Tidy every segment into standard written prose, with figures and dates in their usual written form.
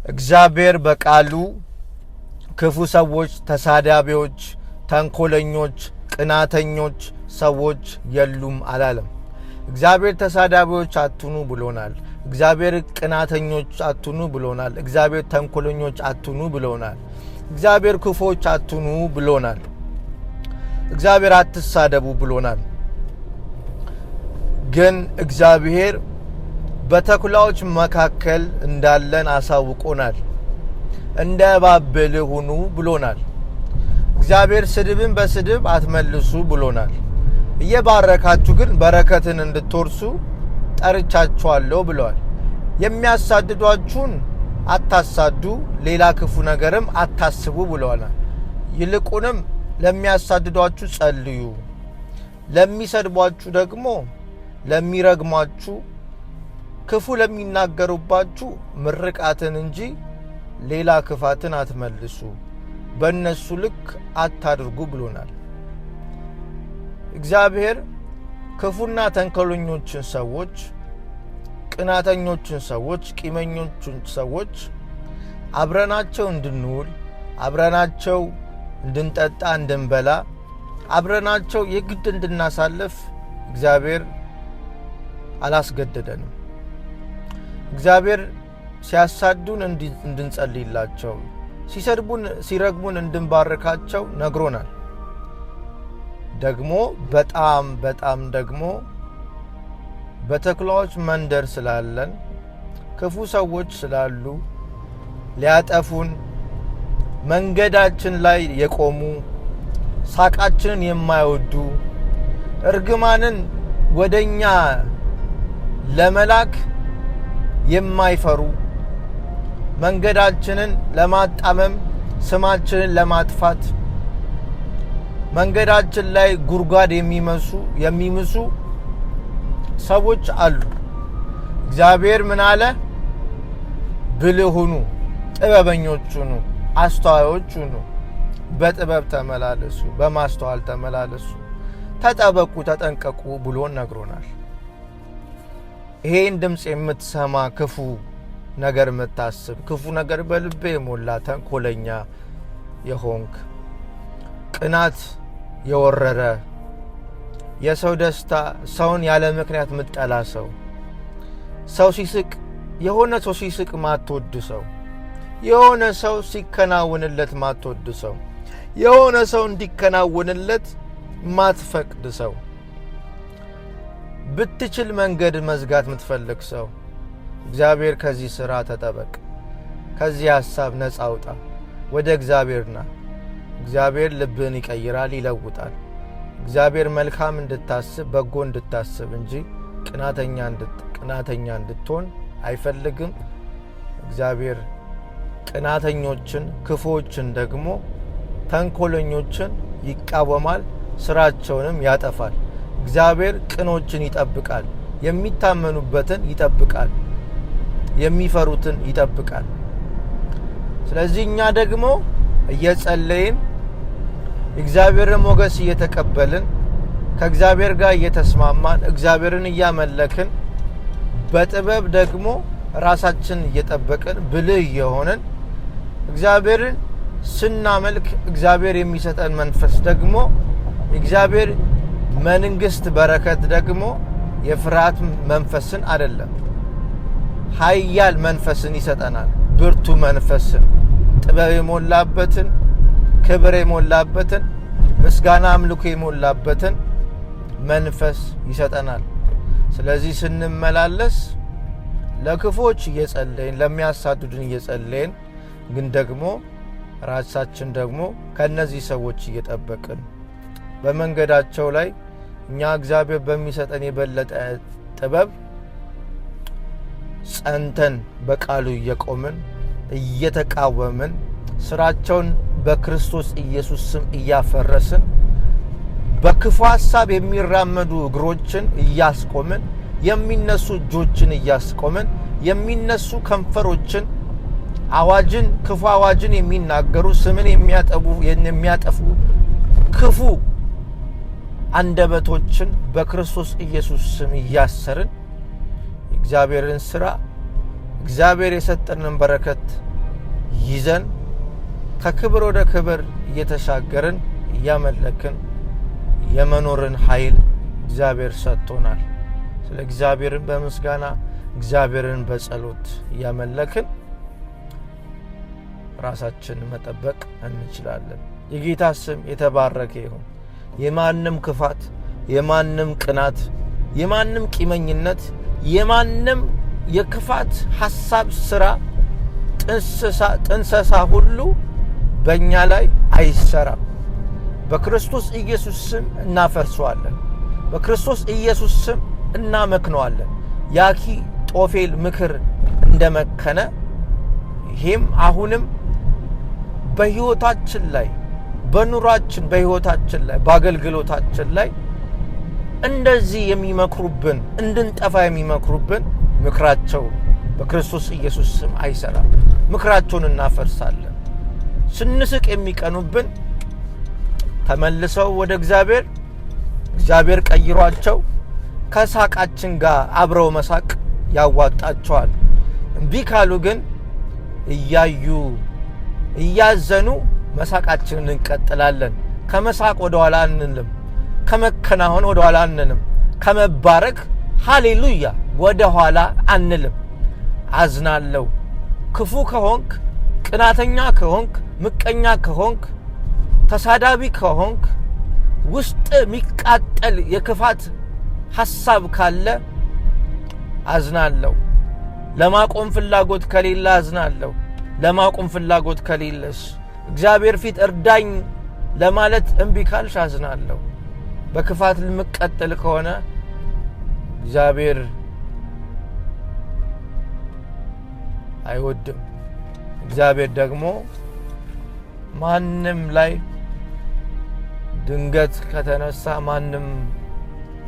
እግዚአብሔር በቃሉ ክፉ ሰዎች፣ ተሳዳቢዎች፣ ተንኮለኞች፣ ቅናተኞች ሰዎች የሉም አላለም። እግዚአብሔር ተሳዳቢዎች አትኑ ብሎናል። እግዚአብሔር ቅናተኞች አትኑ ብሎናል። እግዚአብሔር ተንኮለኞች አትኑ ብሎናል። እግዚአብሔር ክፉዎች አትኑ ብሎናል። እግዚአብሔር አትሳደቡ ብሎናል። ግን እግዚአብሔር በተኩላዎች መካከል እንዳለን አሳውቆናል። እንደ እባብ ብልህ ሁኑ ብሎናል። እግዚአብሔር ስድብን በስድብ አትመልሱ ብሎናል። እየባረካችሁ ግን በረከትን እንድትወርሱ ጠርቻችኋለሁ ብለዋል። የሚያሳድዷችሁን አታሳዱ፣ ሌላ ክፉ ነገርም አታስቡ ብለዋል። ይልቁንም ለሚያሳድዷችሁ ጸልዩ፣ ለሚሰድቧችሁ ደግሞ ለሚረግሟችሁ ክፉ ለሚናገሩባችሁ ምርቃትን እንጂ ሌላ ክፋትን አትመልሱ፣ በእነሱ ልክ አታድርጉ ብሎናል። እግዚአብሔር ክፉና ተንኮለኞችን ሰዎች፣ ቅናተኞችን ሰዎች፣ ቂመኞችን ሰዎች አብረናቸው እንድንውል፣ አብረናቸው እንድንጠጣ፣ እንድንበላ፣ አብረናቸው የግድ እንድናሳልፍ እግዚአብሔር አላስገደደንም። እግዚአብሔር ሲያሳዱን እንድንጸልይላቸው፣ ሲሰድቡን ሲረግሙን እንድንባርካቸው ነግሮናል። ደግሞ በጣም ደግሞ በተኩላዎች መንደር ስላለን ክፉ ሰዎች ስላሉ ሊያጠፉን መንገዳችን ላይ የቆሙ ሳቃችንን የማይወዱ እርግማንን ወደኛ ለመላክ የማይፈሩ መንገዳችንን ለማጣመም ስማችንን ለማጥፋት መንገዳችን ላይ ጉድጓድ የሚምሱ ሰዎች አሉ። እግዚአብሔር ምን አለ? ብልህ ሁኑ፣ ጥበበኞች ሁኑ፣ አስተዋዮች ሁኑ፣ በጥበብ ተመላለሱ፣ በማስተዋል ተመላለሱ፣ ተጠበቁ፣ ተጠንቀቁ ብሎን ነግሮናል። ይሄን ድምፅ የምትሰማ ክፉ ነገር የምታስብ ክፉ ነገር በልቤ የሞላ ተንኮለኛ የሆንክ ቅናት የወረረ የሰው ደስታ ሰውን ያለ ምክንያት ምጠላ ሰው ሲስቅ የሆነ ሰው ሲስቅ ማትወድ ሰው፣ የሆነ ሰው ሲከናወንለት ማትወድ ሰው፣ የሆነ ሰው እንዲከናወንለት ማትፈቅድ ሰው፣ ብትችል መንገድ መዝጋት የምትፈልግ ሰው እግዚአብሔር ከዚህ ሥራ ተጠበቅ፣ ከዚህ ሐሳብ ነፃ አውጣ፣ ወደ እግዚአብሔርና እግዚአብሔር ልብን ይቀይራል፣ ይለውጣል። እግዚአብሔር መልካም እንድታስብ በጎ እንድታስብ እንጂ ቅናተኛ እንድትሆን አይፈልግም። እግዚአብሔር ቅናተኞችን፣ ክፉዎችን ደግሞ ተንኮለኞችን ይቃወማል፣ ስራቸውንም ያጠፋል። እግዚአብሔር ቅኖችን ይጠብቃል፣ የሚታመኑበትን ይጠብቃል፣ የሚፈሩትን ይጠብቃል። ስለዚህ እኛ ደግሞ እየጸለይን እግዚአብሔርን ሞገስ እየተቀበልን ከእግዚአብሔር ጋር እየተስማማን እግዚአብሔርን እያመለክን በጥበብ ደግሞ ራሳችን እየጠበቅን ብልህ እየሆንን እግዚአብሔርን ስናመልክ እግዚአብሔር የሚሰጠን መንፈስ ደግሞ እግዚአብሔር መንግስት በረከት ደግሞ የፍርሃት መንፈስን አይደለም፣ ኃያል መንፈስን ይሰጠናል። ብርቱ መንፈስን፣ ጥበብ የሞላበትን፣ ክብር የሞላበትን፣ ምስጋና አምልኮ የሞላበትን መንፈስ ይሰጠናል። ስለዚህ ስንመላለስ ለክፎች እየጸለይን ለሚያሳድዱን እየጸለይን ግን ደግሞ ራሳችን ደግሞ ከነዚህ ሰዎች እየጠበቅን በመንገዳቸው ላይ እኛ እግዚአብሔር በሚሰጠን የበለጠ ጥበብ ጸንተን በቃሉ እየቆምን እየተቃወምን ስራቸውን በክርስቶስ ኢየሱስ ስም እያፈረስን በክፉ ሐሳብ የሚራመዱ እግሮችን እያስቆምን የሚነሱ እጆችን እያስቆምን የሚነሱ ከንፈሮችን አዋጅን ክፉ አዋጅን የሚናገሩ ስምን የሚያጠፉ ክፉ አንደበቶችን በክርስቶስ ኢየሱስ ስም እያሰርን እግዚአብሔርን ስራ እግዚአብሔር የሰጠንን በረከት ይዘን ከክብር ወደ ክብር እየተሻገርን እያመለክን የመኖርን ኃይል እግዚአብሔር ሰጥቶናል። ስለ እግዚአብሔርን በምስጋና እግዚአብሔርን በጸሎት እያመለክን ራሳችንን መጠበቅ እንችላለን። የጌታ ስም የተባረከ ይሁን። የማንም ክፋት፣ የማንም ቅናት፣ የማንም ቂመኝነት፣ የማንም የክፋት ሐሳብ፣ ሥራ፣ ጥንሰሳ ሁሉ በእኛ ላይ አይሰራም። በክርስቶስ ኢየሱስ ስም እናፈርሰዋለን። በክርስቶስ ኢየሱስ ስም እናመክነዋለን። የአኪጦፌል ምክር እንደመከነ ይህም አሁንም በሕይወታችን ላይ፣ በኑራችን፣ በሕይወታችን ላይ፣ በአገልግሎታችን ላይ እንደዚህ የሚመክሩብን፣ እንድንጠፋ የሚመክሩብን ምክራቸው በክርስቶስ ኢየሱስ ስም አይሰራም። ምክራቸውን እናፈርሳለን። ስንስቅ የሚቀኑብን ተመልሰው ወደ እግዚአብሔር ቀይሯቸው ከሳቃችን ጋር አብረው መሳቅ ያዋጣቸዋል። እምቢ ካሉ ግን እያዘኑ መሳቃችንን እንቀጥላለን። ከመሳቅ ወደ ኋላ አንልም። ከመከናወን ወደ ኋላ አንልም። ከመባረክ ሃሌሉያ ወደ ኋላ አንልም። አዝናለሁ። ክፉ ከሆንክ፣ ቅናተኛ ከሆንክ፣ ምቀኛ ከሆንክ፣ ተሳዳቢ ከሆንክ፣ ውስጥ የሚቃጠል የክፋት ሐሳብ ካለ አዝናለሁ። ለማቆም ፍላጎት ከሌለ አዝናለሁ። ለማቆም ፍላጎት ከሌለስ እግዚአብሔር ፊት እርዳኝ ለማለት እምቢ ካልሽ አዝናለሁ። በክፋት ልምቀጥል ከሆነ እግዚአብሔር አይወድም። እግዚአብሔር ደግሞ ማንም ላይ ድንገት ከተነሳ ማንም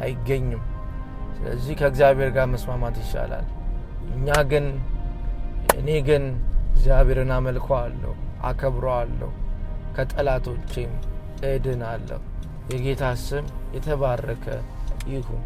አይገኝም። ስለዚህ ከእግዚአብሔር ጋር መስማማት ይሻላል። እኔ ግን እግዚአብሔርን አመልከዋለሁ፣ አከብረዋለሁ፣ ከጠላቶቼም እድናለሁ። የጌታ ስም የተባረከ ይሁን።